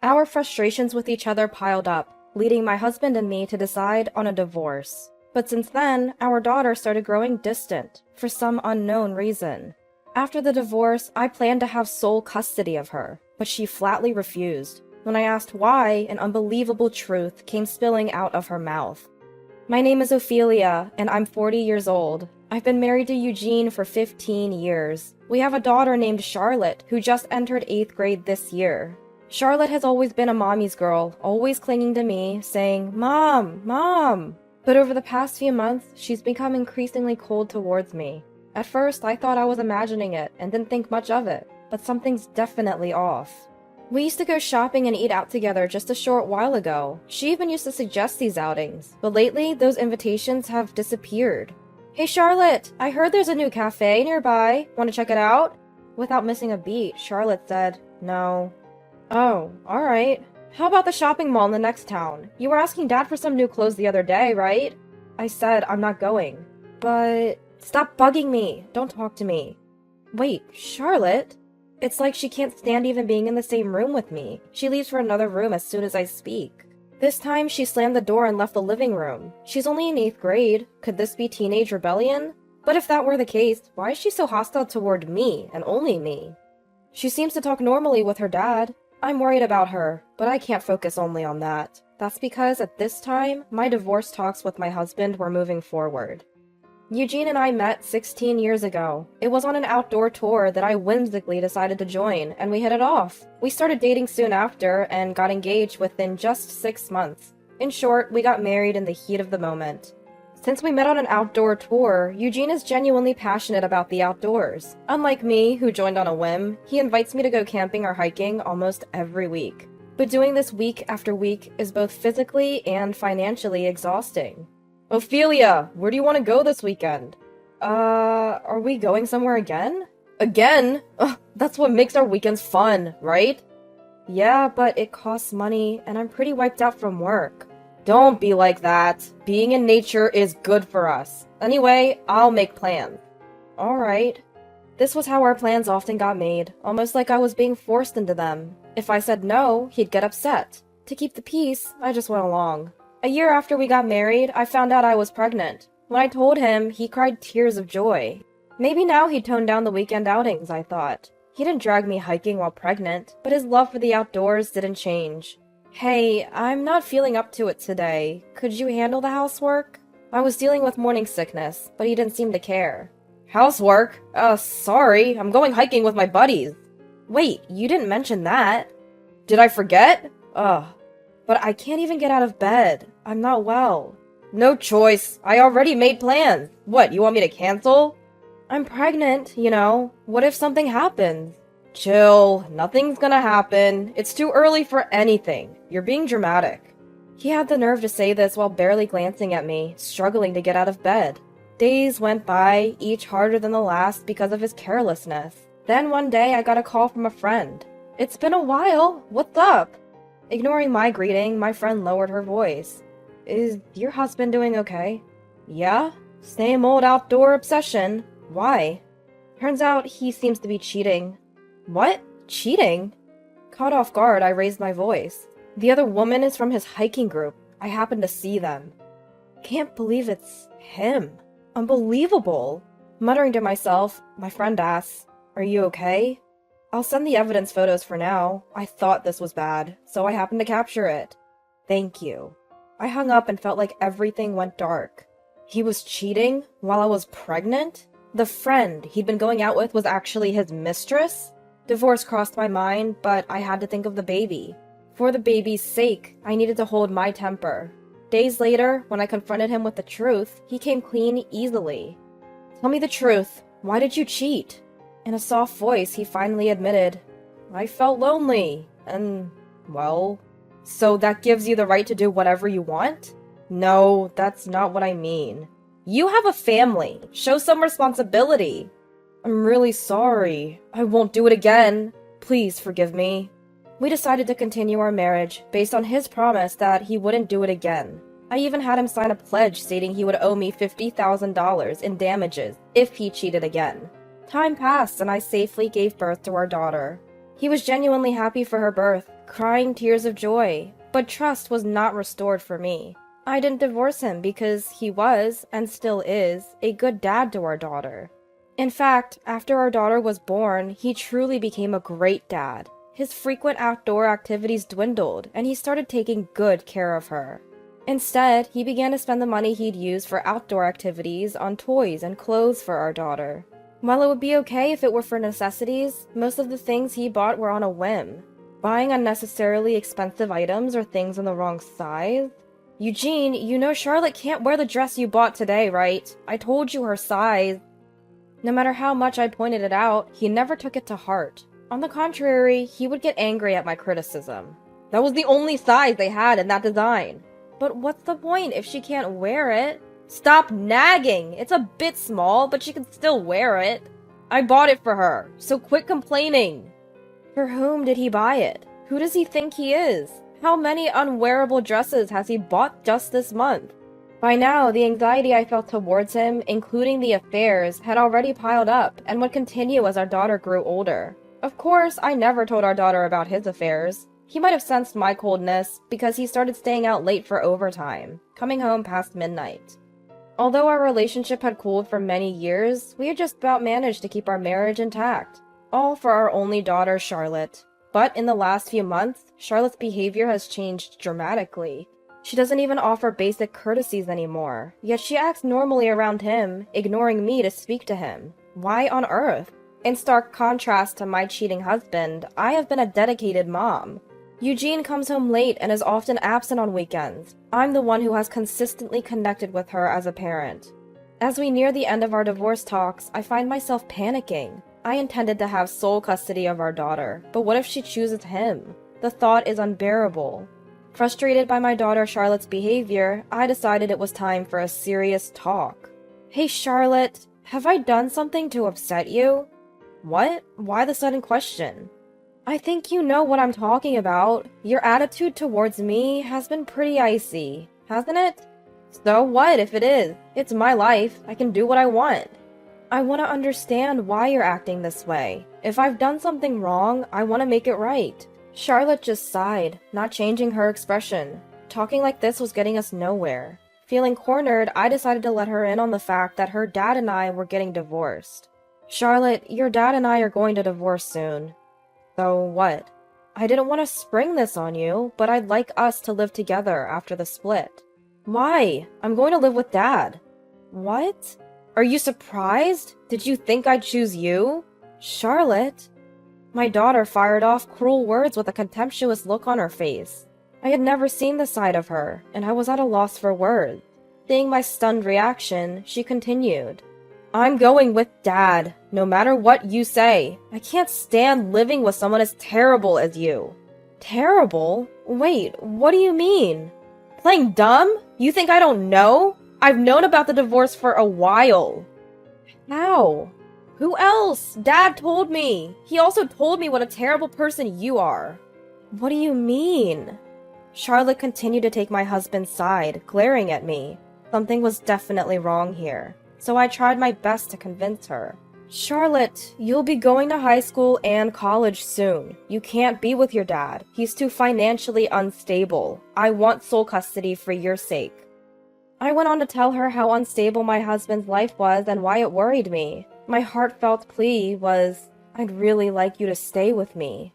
Our frustrations with each other piled up, leading my husband and me to decide on a divorce. But since then, our daughter started growing distant, for some unknown reason. After the divorce, I planned to have sole custody of her, but she flatly refused. When I asked why, an unbelievable truth came spilling out of her mouth. My name is Ophelia, and I'm 40 years old. I've been married to Eugene for 15 years. We have a daughter named Charlotte, who just entered 8th grade this year. Charlotte has always been a mommy's girl, always clinging to me, saying, "Mom, Mom!" But over the past few months, she's become increasingly cold towards me. At first, I thought I was imagining it and didn't think much of it, but something's definitely off. We used to go shopping and eat out together just a short while ago. She even used to suggest these outings, but lately, those invitations have disappeared. "Hey Charlotte, I heard there's a new cafe nearby. Want to check it out?" Without missing a beat, Charlotte said, "No." "Oh, alright. How about the shopping mall in the next town? You were asking Dad for some new clothes the other day, right?" I said I'm not going. "But..." "Stop bugging me! Don't talk to me." "Wait, Charlotte?" It's like she can't stand even being in the same room with me. She leaves for another room as soon as I speak. This time, she slammed the door and left the living room. She's only in 8th grade. Could this be teenage rebellion? But if that were the case, why is she so hostile toward me, and only me? She seems to talk normally with her dad. I'm worried about her, but I can't focus only on that. That's because, at this time, my divorce talks with my husband were moving forward. Eugene and I met 16 years ago. It was on an outdoor tour that I whimsically decided to join, and we hit it off. We started dating soon after, and got engaged within just 6 months. In short, we got married in the heat of the moment. Since we met on an outdoor tour, Eugene is genuinely passionate about the outdoors. Unlike me, who joined on a whim, he invites me to go camping or hiking almost every week. But doing this week after week is both physically and financially exhausting. "Ophelia, where do you want to go this weekend?" Are we going somewhere again?" "Again? Ugh, that's what makes our weekends fun, right?" "Yeah, but it costs money, and I'm pretty wiped out from work." "Don't be like that. Being in nature is good for us. Anyway, I'll make plans." "Alright." This was how our plans often got made, almost like I was being forced into them. If I said no, he'd get upset. To keep the peace, I just went along. A year after we got married, I found out I was pregnant. When I told him, he cried tears of joy. Maybe now he'd tone down the weekend outings, I thought. He didn't drag me hiking while pregnant, but his love for the outdoors didn't change. "Hey, I'm not feeling up to it today. Could you handle the housework?" I was dealing with morning sickness, but he didn't seem to care. "Housework? Sorry, I'm going hiking with my buddies." "Wait, you didn't mention that." "Did I forget? Ugh. But I can't even get out of bed. I'm not well." "No choice. I already made plans. What, you want me to cancel?" "I'm pregnant, you know. What if something happens?" "Chill. Nothing's gonna happen. It's too early for anything. You're being dramatic." He had the nerve to say this while barely glancing at me, struggling to get out of bed. Days went by, each harder than the last because of his carelessness. Then one day I got a call from a friend. "It's been a while. What's up?" Ignoring my greeting, my friend lowered her voice. "Is your husband doing okay?" "Yeah? Same old outdoor obsession. Why?" "Turns out he seems to be cheating." "What? Cheating?" Caught off guard, I raised my voice. "The other woman is from his hiking group. I happened to see them." "Can't believe it's him. Unbelievable." Muttering to myself, my friend asks, "Are you okay?" "I'll send the evidence photos for now. I thought this was bad, so I happened to capture it." "Thank you." I hung up and felt like everything went dark. He was cheating while I was pregnant? The friend he'd been going out with was actually his mistress? Divorce crossed my mind, but I had to think of the baby. For the baby's sake, I needed to hold my temper. Days later, when I confronted him with the truth, he came clean easily. "Tell me the truth. Why did you cheat?" In a soft voice, he finally admitted, "I felt lonely, and, well..." "So that gives you the right to do whatever you want?" "No, that's not what I mean. You have a family. Show some responsibility." "I'm really sorry. I won't do it again. Please forgive me." We decided to continue our marriage based on his promise that he wouldn't do it again. I even had him sign a pledge stating he would owe me $50,000 in damages if he cheated again. Time passed and I safely gave birth to our daughter. He was genuinely happy for her birth, crying tears of joy, but trust was not restored for me. I didn't divorce him because he was, and still is, a good dad to our daughter. In fact, after our daughter was born, he truly became a great dad. His frequent outdoor activities dwindled, and he started taking good care of her. Instead, he began to spend the money he'd used for outdoor activities on toys and clothes for our daughter. While it would be okay if it were for necessities, most of the things he bought were on a whim. Buying unnecessarily expensive items or things in the wrong size. Eugene, you know Charlotte can't wear the dress you bought today, right? I told you her size. No matter how much I pointed it out, he never took it to heart. On the contrary, he would get angry at my criticism. That was the only size they had in that design. But what's the point if she can't wear it? Stop nagging! It's a bit small, but she can still wear it. I bought it for her, so quit complaining. For whom did he buy it? Who does he think he is? How many unwearable dresses has he bought just this month? By now, the anxiety I felt towards him, including the affairs, had already piled up and would continue as our daughter grew older. Of course, I never told our daughter about his affairs. He might have sensed my coldness because he started staying out late for overtime, coming home past midnight. Although our relationship had cooled for many years, we had just about managed to keep our marriage intact. All for our only daughter, Charlotte. But in the last few months, Charlotte's behavior has changed dramatically. She doesn't even offer basic courtesies anymore, yet she acts normally around him, ignoring me to speak to him. Why on earth? In stark contrast to my cheating husband, I have been a dedicated mom. Eugene comes home late and is often absent on weekends. I'm the one who has consistently connected with her as a parent. As we near the end of our divorce talks, I find myself panicking. I intended to have sole custody of our daughter, but what if she chooses him? The thought is unbearable. Frustrated by my daughter Charlotte's behavior, I decided it was time for a serious talk. Hey Charlotte, have I done something to upset you? What? Why the sudden question? I think you know what I'm talking about. Your attitude towards me has been pretty icy, hasn't it? So what if it is? It's my life. I can do what I want. I want to understand why you're acting this way. If I've done something wrong, I want to make it right. Charlotte just sighed, not changing her expression. Talking like this was getting us nowhere. Feeling cornered, I decided to let her in on the fact that her dad and I were getting divorced. Charlotte, your dad and I are going to divorce soon. So what? I didn't want to spring this on you, but I'd like us to live together after the split. Why? I'm going to live with Dad. What? Are you surprised? Did you think I'd choose you? Charlotte? My daughter fired off cruel words with a contemptuous look on her face. I had never seen this side of her, and I was at a loss for words. Seeing my stunned reaction, she continued. I'm going with Dad, no matter what you say. I can't stand living with someone as terrible as you. Terrible? Wait, what do you mean? Playing dumb? You think I don't know? I've known about the divorce for a while. How? Who else? Dad told me. He also told me what a terrible person you are. What do you mean? Charlotte continued to take my husband's side, glaring at me. Something was definitely wrong here, so I tried my best to convince her. Charlotte, you'll be going to high school and college soon. You can't be with your dad. He's too financially unstable. I want sole custody for your sake. I went on to tell her how unstable my husband's life was and why it worried me. My heartfelt plea was, I'd really like you to stay with me.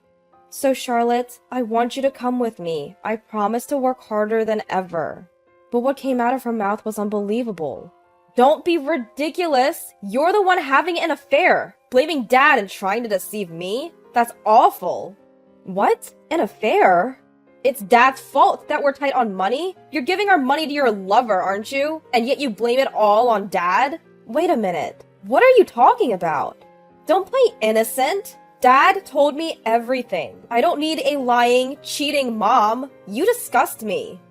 So Charlotte, I want you to come with me. I promise to work harder than ever. But what came out of her mouth was unbelievable. Don't be ridiculous! You're the one having an affair! Blaming Dad and trying to deceive me? That's awful! What? An affair? It's Dad's fault that we're tight on money? You're giving our money to your lover, aren't you? And yet you blame it all on Dad? Wait a minute. What are you talking about? Don't play innocent. Dad told me everything. I don't need a lying, cheating mom. You disgust me.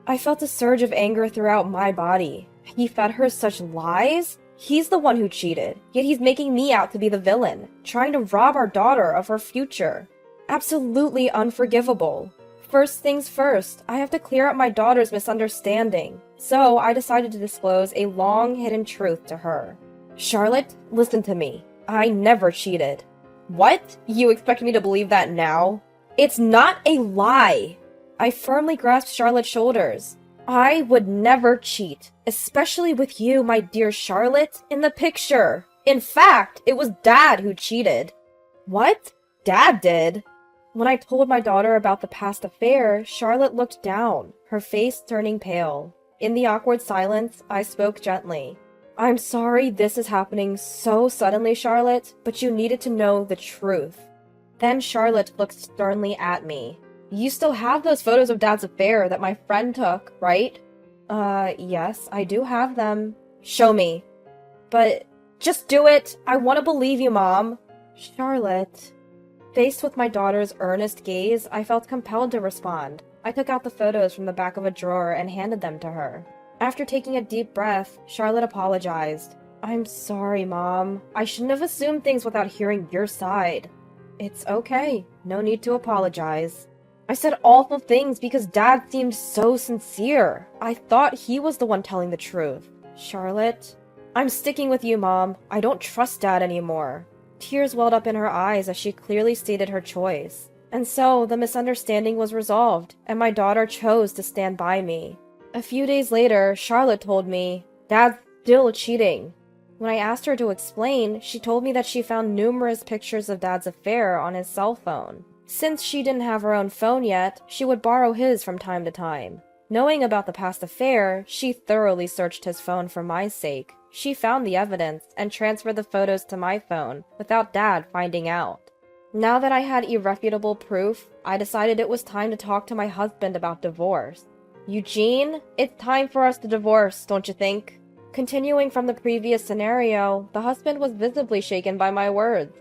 I felt a surge of anger throughout my body. He fed her such lies? He's the one who cheated, yet he's making me out to be the villain, trying to rob our daughter of her future. Absolutely unforgivable. First things first, I have to clear up my daughter's misunderstanding. So I decided to disclose a long-hidden truth to her. Charlotte, listen to me. I never cheated. What? You expect me to believe that now? It's not a lie. I firmly grasped Charlotte's shoulders. I would never cheat, especially with you, my dear Charlotte, in the picture. In fact, it was Dad who cheated. What? Dad did? When I told my daughter about the past affair, Charlotte looked down, her face turning pale. In the awkward silence, I spoke gently. I'm sorry this is happening so suddenly, Charlotte, but you needed to know the truth. Then Charlotte looked sternly at me. You still have those photos of Dad's affair that my friend took, right? Yes, I do have them. Show me. But just do it. I want to believe you, Mom. Charlotte. Faced with my daughter's earnest gaze, I felt compelled to respond. I took out the photos from the back of a drawer and handed them to her. After taking a deep breath, Charlotte apologized. I'm sorry, Mom. I shouldn't have assumed things without hearing your side. It's okay. No need to apologize. I said awful things because Dad seemed so sincere. I thought he was the one telling the truth. Charlotte, I'm sticking with you, Mom. I don't trust Dad anymore. Tears welled up in her eyes as she clearly stated her choice. And so the misunderstanding was resolved, and my daughter chose to stand by me. A few days later, Charlotte told me, Dad's still cheating. When I asked her to explain, she told me that she found numerous pictures of Dad's affair on his cell phone. Since she didn't have her own phone yet, she would borrow his from time to time. Knowing about the past affair, she thoroughly searched his phone for my sake. She found the evidence and transferred the photos to my phone without Dad finding out. Now that I had irrefutable proof, I decided it was time to talk to my husband about divorce. Eugene, it's time for us to divorce, don't you think? Continuing from the previous scenario, the husband was visibly shaken by my words.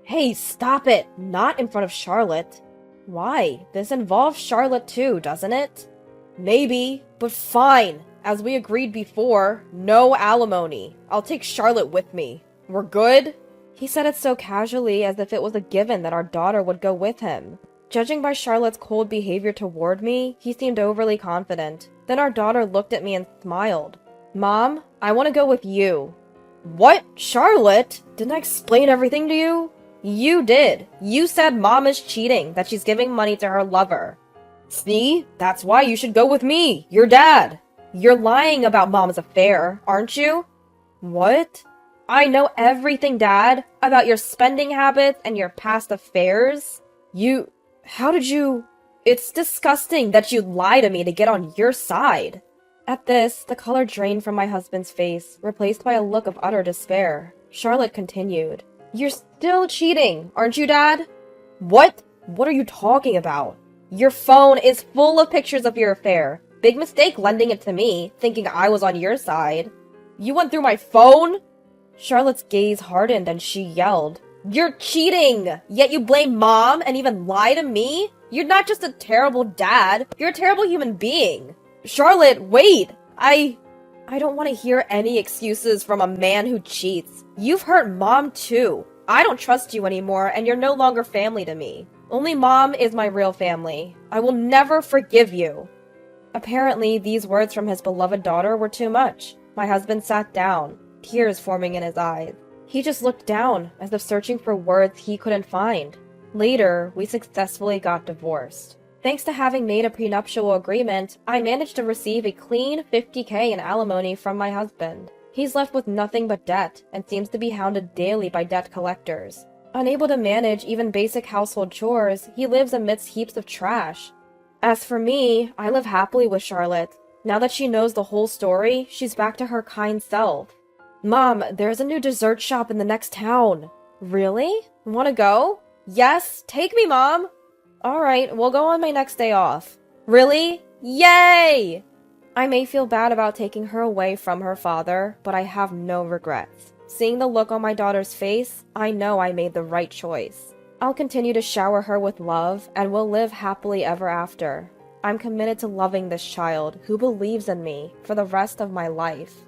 Hey, stop it! Not in front of Charlotte. Why? This involves Charlotte too, doesn't it? Maybe, but fine. As we agreed before, no alimony. I'll take Charlotte with me. We're good? He said it so casually as if it was a given that our daughter would go with him. Judging by Charlotte's cold behavior toward me, he seemed overly confident. Then our daughter looked at me and smiled. Mom, I want to go with you. What? Charlotte? Didn't I explain everything to you? You did. You said Mom is cheating, that she's giving money to her lover. See? That's why you should go with me, your dad. You're lying about Mom's affair, aren't you? What? I know everything, Dad, about your spending habits and your past affairs. How did you... It's disgusting that you'd lie to me to get on your side. At this, the color drained from my husband's face, replaced by a look of utter despair. Charlotte continued. You're still cheating, aren't you, Dad? What? What are you talking about? Your phone is full of pictures of your affair. Big mistake lending it to me, thinking I was on your side. You went through my phone? Charlotte's gaze hardened and she yelled. You're cheating! Yet you blame Mom and even lie to me? You're not just a terrible dad, you're a terrible human being. Charlotte, wait! I don't want to hear any excuses from a man who cheats. You've hurt Mom too. I don't trust you anymore and you're no longer family to me. Only Mom is my real family. I will never forgive you. Apparently, these words from his beloved daughter were too much. My husband sat down, tears forming in his eyes. He just looked down, as if searching for words he couldn't find. Later, we successfully got divorced. Thanks to having made a prenuptial agreement, I managed to receive a clean $50,000 in alimony from my husband. He's left with nothing but debt, and seems to be hounded daily by debt collectors. Unable to manage even basic household chores, he lives amidst heaps of trash. As for me, I live happily with Charlotte. Now that she knows the whole story, she's back to her kind self. Mom, there's a new dessert shop in the next town. Really? Wanna go? Yes, take me, Mom! Alright, we'll go on my next day off. Really? Yay! I may feel bad about taking her away from her father, but I have no regrets. Seeing the look on my daughter's face, I know I made the right choice. I'll continue to shower her with love, and we'll live happily ever after. I'm committed to loving this child, who believes in me, for the rest of my life.